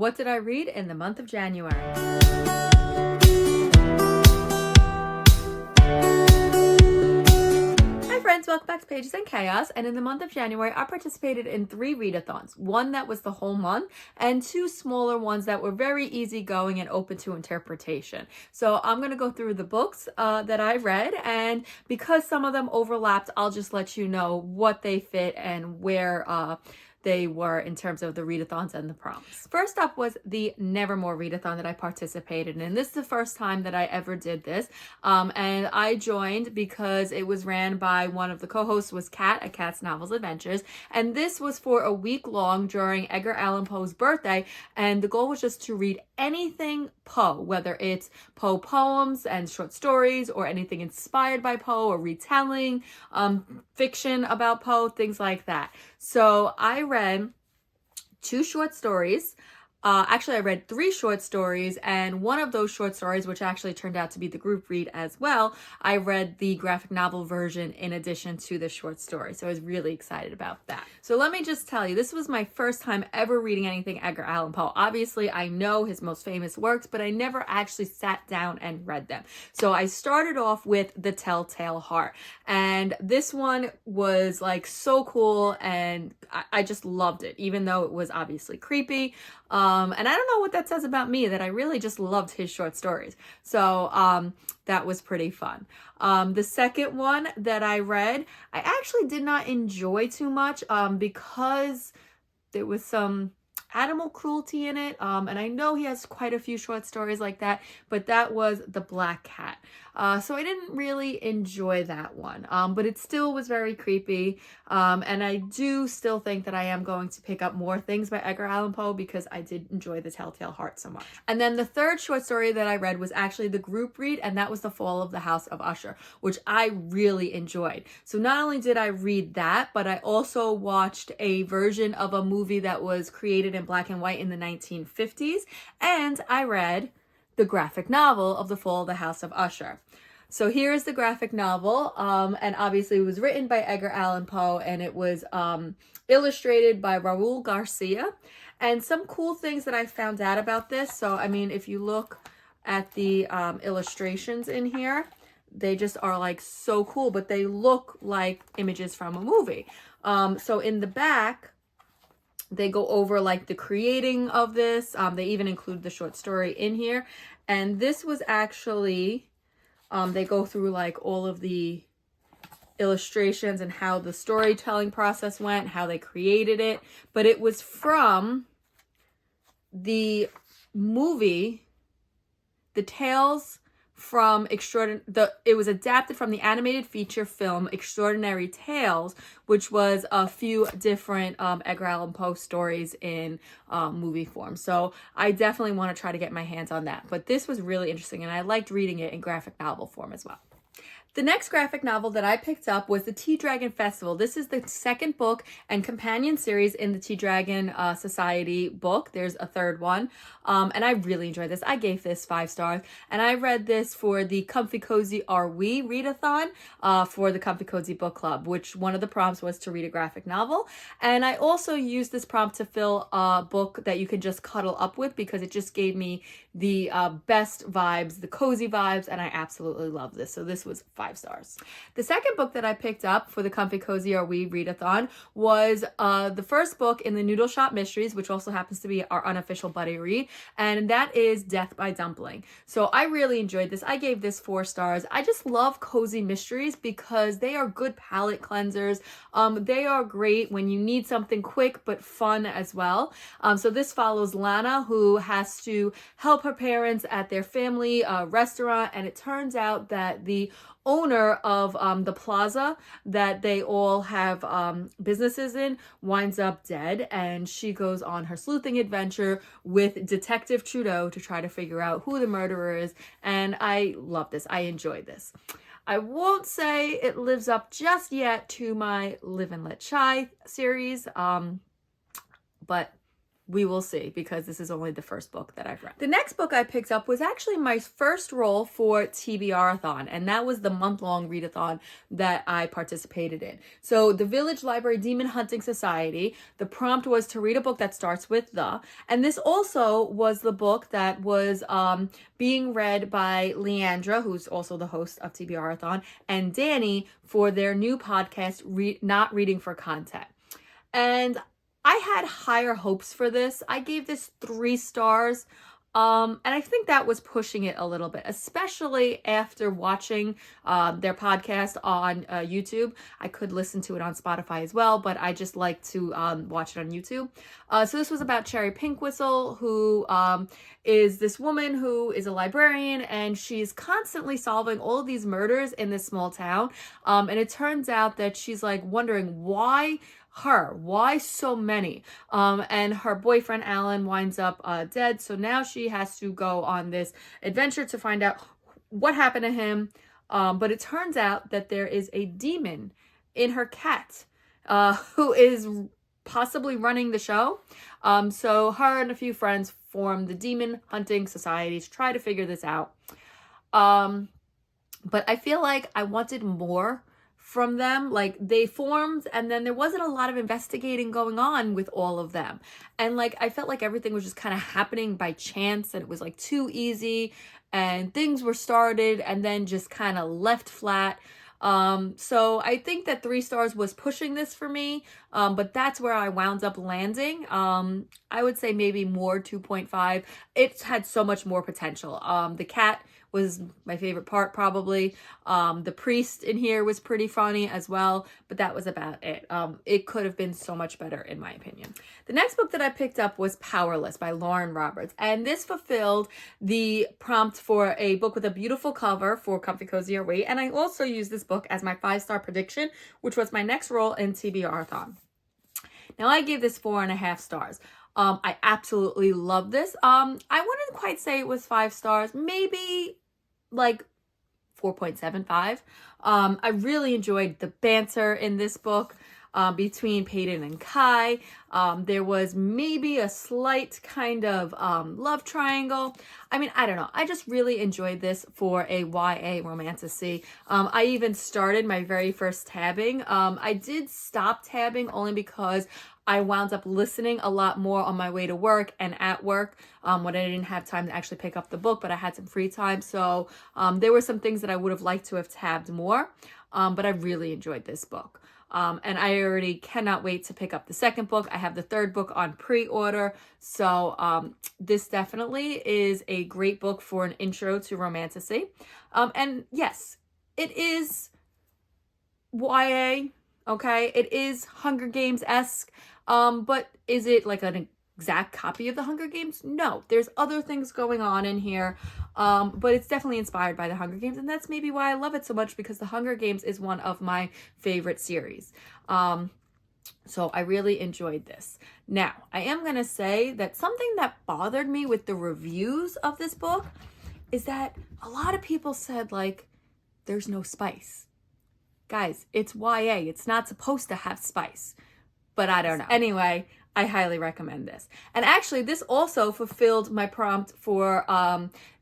What did I read in the month of January? Friends, welcome back to Pages and Chaos, and in the month of January I participated in 3 read-a-thons, one that was the whole month and 2 smaller ones that were very easygoing and open to interpretation. So I'm going to go through the books that I read, and because some of them overlapped, I'll just let you know what they fit and where they were in terms of the read-a-thons and the prompts. First up was the Nevermore read-a-thon that I participated in. This is the first time that I ever did this, and I joined because it was ran by one of the co-hosts was Kat at Kat's Novels Adventures, and this was for a week long during Edgar Allan Poe's birthday, and the goal was just to read anything Poe, whether it's Poe poems and short stories or anything inspired by Poe or retelling, fiction about Poe, things like that. So I read 2 short stories. Actually, I read 3 short stories, and one of those short stories, which actually turned out to be the group read as well, I read the graphic novel version in addition to the short story. So I was really excited about that. So let me just tell you, this was my first time ever reading anything Edgar Allan Poe. Obviously, I know his most famous works, but I never actually sat down and read them. So I started off with The Telltale Heart, and this one was like so cool, and I just loved it, even though it was obviously creepy. And I don't know what that says about me, that I really just loved his short stories. So that was pretty fun. The second one that I read, I actually did not enjoy too much because there was some animal cruelty in it. And I know he has quite a few short stories like that, but that was The Black Cat. So I didn't really enjoy that one, but it still was very creepy. And I do still think that I am going to pick up more things by Edgar Allan Poe because I did enjoy The Telltale Heart so much. And then the third short story that I read was actually the group read, and that was The Fall of the House of Usher, which I really enjoyed. So not only did I read that, but I also watched a version of a movie that was created in black and white in the 1950s, and I read the graphic novel of The Fall of the House of Usher. So here is the graphic novel, and obviously it was written by Edgar Allan Poe, and it was illustrated by Raul Garcia. And some cool things that I found out about this, so I mean, if you look at the illustrations in here, they just are like so cool, but they look like images from a movie. So in the back, they go over like the creating of this. They even include the short story in here. And this was actually, they go through like all of the illustrations and how the storytelling process went, how they created it. But it was from the movie, The Tales from it was adapted from the animated feature film Extraordinary Tales, which was a few different Edgar Allan Poe stories in movie form. So I definitely want to try to get my hands on that. But this was really interesting, and I liked reading it in graphic novel form as well. The next graphic novel that I picked up was the Tea Dragon Festival. This is the second book and companion series in the Tea Dragon Society book. There's a third one, and I really enjoyed this. I gave this 5 stars, and I read this for the Comfy Cozy Are We read-a-thon for the Comfy Cozy Book Club, which one of the prompts was to read a graphic novel. And I also used this prompt to fill a book that you can just cuddle up with because it just gave me the best vibes, the cozy vibes, and I absolutely love this. So this was 5 stars. The second book that I picked up for the Comfy Cozy Are We read-a-thon was the first book in the Noodle Shop Mysteries, which also happens to be our unofficial buddy read, and that is Death by Dumpling. So I really enjoyed this. I gave this 4 stars. I just love cozy mysteries because they are good palate cleansers. They are great when you need something quick but fun as well. So this follows Lana, who has to help her parents at their family restaurant, and it turns out that the owner of the plaza that they all have businesses in winds up dead, and she goes on her sleuthing adventure with Detective Trudeau to try to figure out who the murderer is. And I love this. I enjoyed this. I won't say it lives up just yet to my Live and Let Shy series, but we will see, because this is only the first book that I've read. The next book I picked up was actually my first role for TBR-a-thon, and that was the month-long read-a-thon that I participated in. So the Village Library Demon Hunting Society, the prompt was to read a book that starts with the, and this also was the book that was being read by Leandra, who's also the host of TBR-a-thon, and Danny for their new podcast, Not Reading for Content. And I had higher hopes for this. I gave this 3 stars. And I think that was pushing it a little bit, especially after watching their podcast on YouTube. I could listen to it on Spotify as well, but I just like to watch it on YouTube. So this was about Cherry Pinkwhistle, who is this woman who is a librarian, and she's constantly solving all of these murders in this small town. And it turns out that she's like wondering why so many, and her boyfriend Alan winds up dead, so now she has to go on this adventure to find out what happened to him, but it turns out that there is a demon in her cat who is possibly running the show. So her and a few friends form the Demon Hunting Society to try to figure this out, but I feel like I wanted more from them. Like, they formed and then there wasn't a lot of investigating going on with all of them, and like I felt like everything was just kind of happening by chance, and it was like too easy, and things were started and then just kind of left flat. So I think that 3 stars was pushing this for me, but that's where I wound up landing. I would say maybe more 2.5. It had so much more potential. The cat was my favorite part, probably. The priest in here was pretty funny as well, but that was about it. It could have been so much better, in my opinion. The next book that I picked up was Powerless by Lauren Roberts, and this fulfilled the prompt for a book with a beautiful cover for comfy, cozy, or wait, and I also used this book as my 5-star prediction, which was my next role in TBR-a-thon. Now, I gave this 4.5 stars. I absolutely love this. I wouldn't quite say it was 5 stars, maybe like 4.75. I really enjoyed the banter in this book between Peyton and Kai. There was maybe a slight kind of love triangle. I mean, I don't know. I just really enjoyed this for a YA romantasy. I even started my very first tabbing. I did stop tabbing only because I wound up listening a lot more on my way to work and at work when I didn't have time to actually pick up the book, but I had some free time. So there were some things that I would have liked to have tabbed more, but I really enjoyed this book. And I already cannot wait to pick up the second book. I have the 3rd book on pre-order. So this definitely is a great book for an intro to romantasy. And yes, it is YA. Okay, it is Hunger Games-esque, but is it like an exact copy of the Hunger Games? No, there's other things going on in here, but it's definitely inspired by the Hunger Games, and that's maybe why I love it so much, because the Hunger Games is one of my favorite series. So I really enjoyed this. Now, I am going to say that something that bothered me with the reviews of this book is that a lot of people said, like, there's no spice. Guys, it's YA. It's not supposed to have spice, but I don't know. Anyway, I highly recommend this. And actually, this also fulfilled my prompt for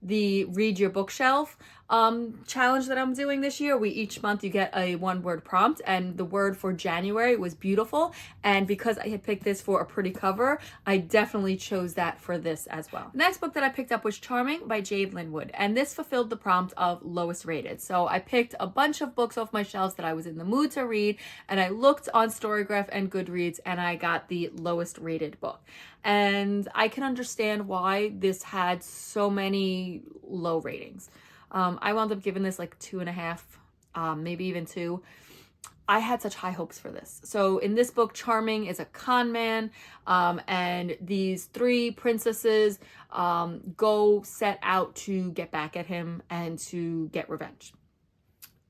the Read Your Bookshelf challenge that I'm doing this year. Each month you get a 1-word prompt, and the word for January was beautiful. And because I had picked this for a pretty cover, I definitely chose that for this as well. The next book that I picked up was Charming by Jade Linwood, and this fulfilled the prompt of lowest rated. So I picked a bunch of books off my shelves that I was in the mood to read, and I looked on Storygraph and Goodreads, and I got the lowest rated book. And I can understand why this had so many low ratings. I wound up giving this like 2.5, maybe even 2. I had such high hopes for this. So in this book, Charming is a con man, and these 3 princesses go set out to get back at him and to get revenge.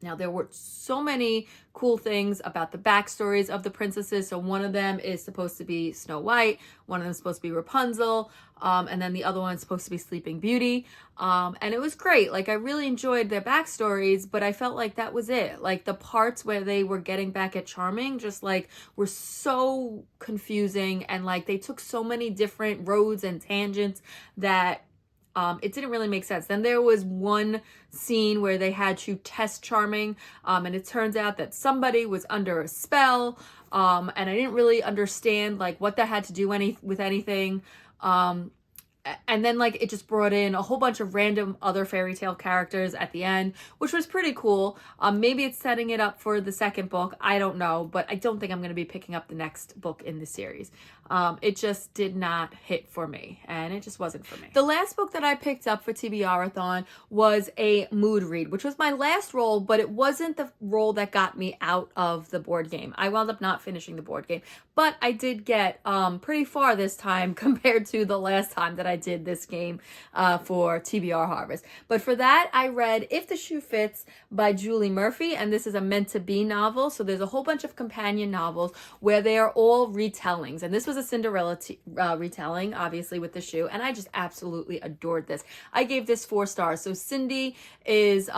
Now, there were so many cool things about the backstories of the princesses. So one of them is supposed to be Snow White, one of them is supposed to be Rapunzel, and then the other one is supposed to be Sleeping Beauty. And it was great. Like, I really enjoyed their backstories, but I felt like that was it. Like, the parts where they were getting back at Charming just like were so confusing, and like they took so many different roads and tangents that it didn't really make sense. Then there was one scene where they had to test Charming, and it turns out that somebody was under a spell, and I didn't really understand like what that had to do with anything. And then like it just brought in a whole bunch of random other fairy tale characters at the end, which was pretty cool. Maybe it's setting it up for the second book, I don't know, but I don't think I'm going to be picking up the next book in the series. It just did not hit for me, and it just wasn't for me. The last book that I picked up for TBR-a-thon was a mood read, which was my last roll, but it wasn't the roll that got me out of the board game. I wound up not finishing the board game, but I did get pretty far this time compared to the last time that I did this game for TBR Harvest. But for that, I read If the Shoe Fits by Julie Murphy, and this is a meant to be novel. So there's a whole bunch of companion novels where they are all retellings, and this was a Cinderella retelling, obviously, with the shoe, and I just absolutely adored this. I gave this 4 stars. So Cindy is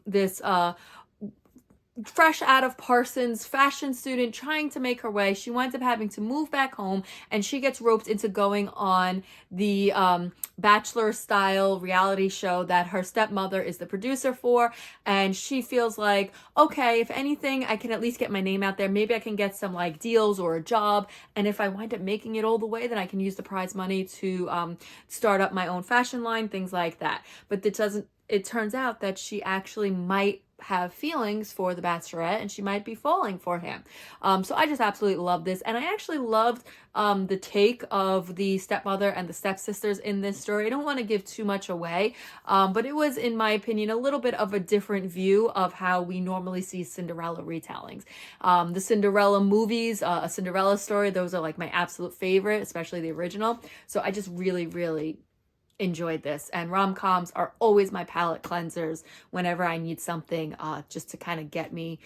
this fresh out of Parsons fashion student trying to make her way. She winds up having to move back home, and she gets roped into going on the Bachelor style reality show that her stepmother is the producer for. And she feels like, okay, if anything, I can at least get my name out there. Maybe I can get some like deals or a job. And if I wind up making it all the way, then I can use the prize money to start up my own fashion line, things like that. But it turns out that she actually might have feelings for the Bachelorette, and she might be falling for him. So I just absolutely love this, and I actually loved the take of the stepmother and the stepsisters in this story. I don't want to give too much away, but it was, in my opinion, a little bit of a different view of how we normally see Cinderella retellings. The Cinderella movies, A Cinderella Story, those are like my absolute favorite, especially the original. So I just really, really enjoyed this, and rom-coms are always my palate cleansers whenever I need something just to kind of get me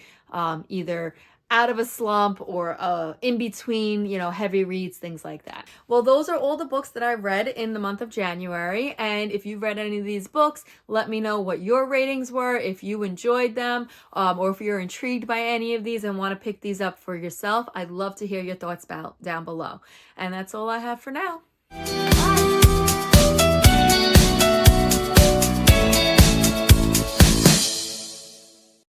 either out of a slump or in between, heavy reads, things like that. Well, those are all the books that I read in the month of January, and if you've read any of these books, let me know what your ratings were, if you enjoyed them, or if you're intrigued by any of these and want to pick these up for yourself. I'd love to hear your thoughts down below. And that's all I have for now.